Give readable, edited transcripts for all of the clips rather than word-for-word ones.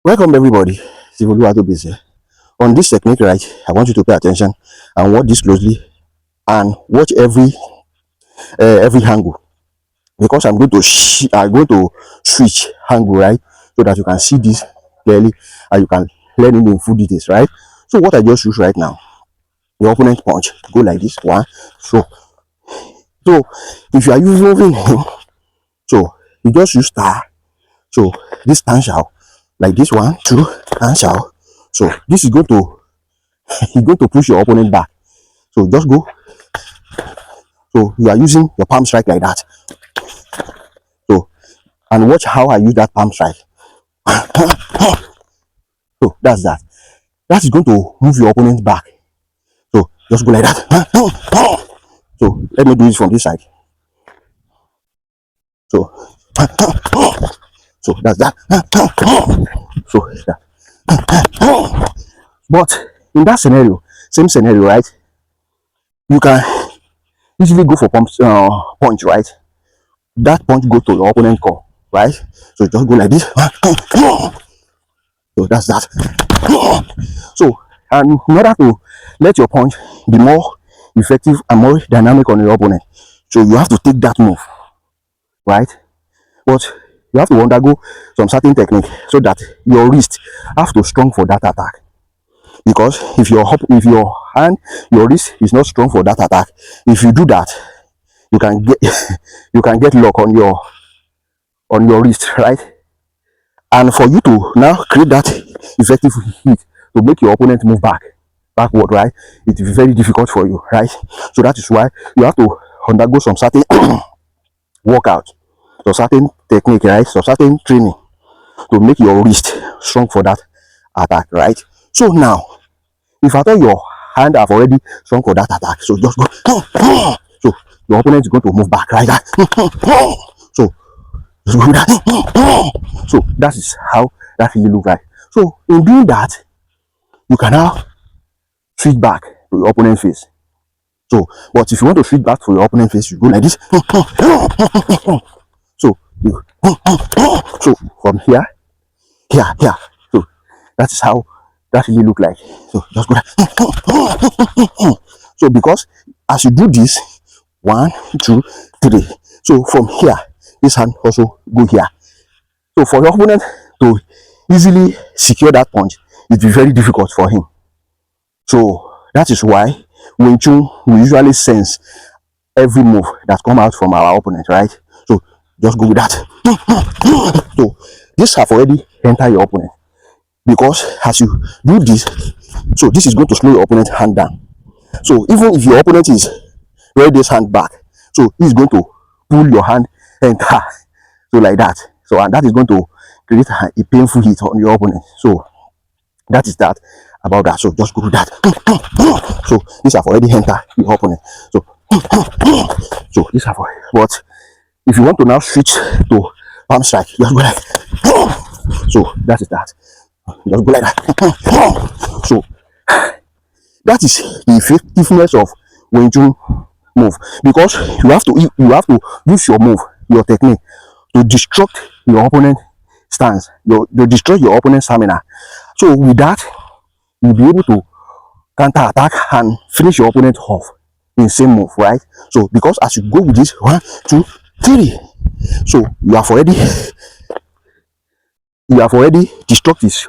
Welcome everybody. Busy. On this technique, right, I want you to pay attention and watch this closely and watch every angle because I'm going to switch angle, right, so that you can see this clearly and you can learn it in full details, right. So what I just use right now, the opponent punch go like this one. So if you are using him, so you just use star. So this stands out like this one, two, and out. So this is going to he's going to push your opponent back. So just go. So you are using your palm strike like that. So and watch how I use that palm strike. So that's that. That is going to move your opponent back. So just go like that. So let me do this from this side. So so that's that. So that. But in that scenario, same scenario, right? You can easily go for punch, right? That punch go to your opponent core, right? So just go like this. So that's that. So and in order to let your punch be more effective and more dynamic on your opponent, so you have to take that move, right? But you have to undergo some certain technique so that your wrist have to strong for that attack. Because if your hand, your wrist is not strong for that attack, if you do that, you can get you can get lock on your wrist, right? And for you to now create that effective hit to make your opponent move backward, right? It is very difficult for you, right? So that is why you have to undergo some certain workout, some certain technique, right? Some certain training to make your wrist strong for that attack, right? So now, if I thought your hand have already strong for that attack, so just go. So your opponent is going to move back, right? So so that is how that really look like. So in doing that, you can now switch back to your opponent face. So, but if you want to switch back to your opponent face, you go like this. So you so from here, here. So that is how that really look like. So just go like so because as you do this, 1, 2, 3. So from here, this hand also go here. So for your opponent to easily secure that punch, it will be very difficult for him. So that is why Wing Chun we usually sense every move that come out from our opponent, right? So just go with that. So this have already entered your opponent because as you do this, so this is going to slow your opponent's hand down. So even if your opponent is raise this hand back, so he's going to pull your hand enter. So like that. So and that is going to create a painful hit on your opponent. So that is that about that. So just go with that. So this have already entered your opponent. So this have already. But if you want to now switch to palm strike, just go like. So that is that. Just go like that. So that is the effectiveness of Wing Chun move because you have to use your move, your technique to destruct your opponent stance, to destroy your opponent's stamina. So with that, you'll be able to counter attack and finish your opponent off in same move, right? So because as you go with this 1, 2, 3, so you have already destroyed his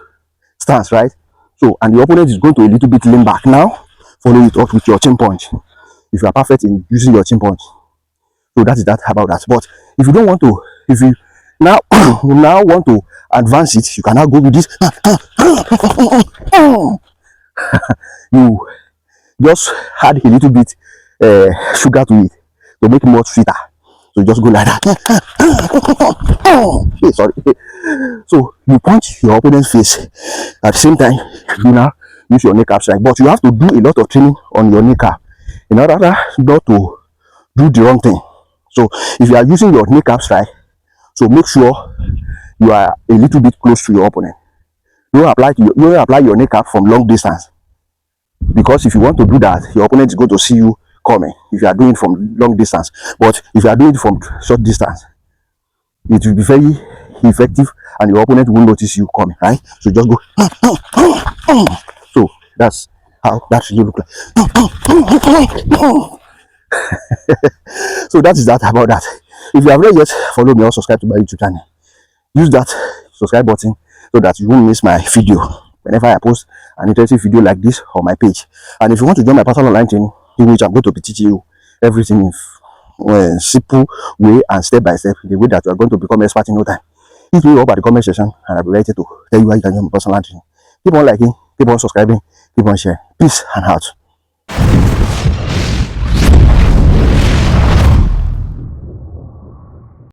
stance, right? So and the opponent is going to a little bit lean back now. Follow it up with your chin punch. If you are perfect in using your chin punch, so that is that about that. But if you don't want to, if you now you now want to advance it, you can now go with this. You just add a little bit sugar to it to make it more sweeter. So just go like that. Hey, sorry. So you punch your opponent's face at the same time. You now use your kneecap strike, but you have to do a lot of training on your kneecap in order not to do the wrong thing. So if you are using your kneecap strike, so make sure you are a little bit close to your opponent. Don't apply your kneecap from long distance because if you want to do that, your opponent is going to see you coming. If you are doing it from long distance, but if you are doing it from short distance, it will be very effective, and your opponent won't notice you coming, right? So just go. So that's how that really look like. So that is that about that. If you have not yet followed me or subscribed to my YouTube channel, use that subscribe button so that you won't miss my video whenever I post an interesting video like this on my page. And if you want to join my personal online training, in which I'm going to be teaching you everything in simple way and step by step, the way that you are going to become expert in no time, hit me up at the comment section and I'll be ready to tell you how you can join my personal training. Keep on liking, keep on subscribing, keep on sharing. Peace and out.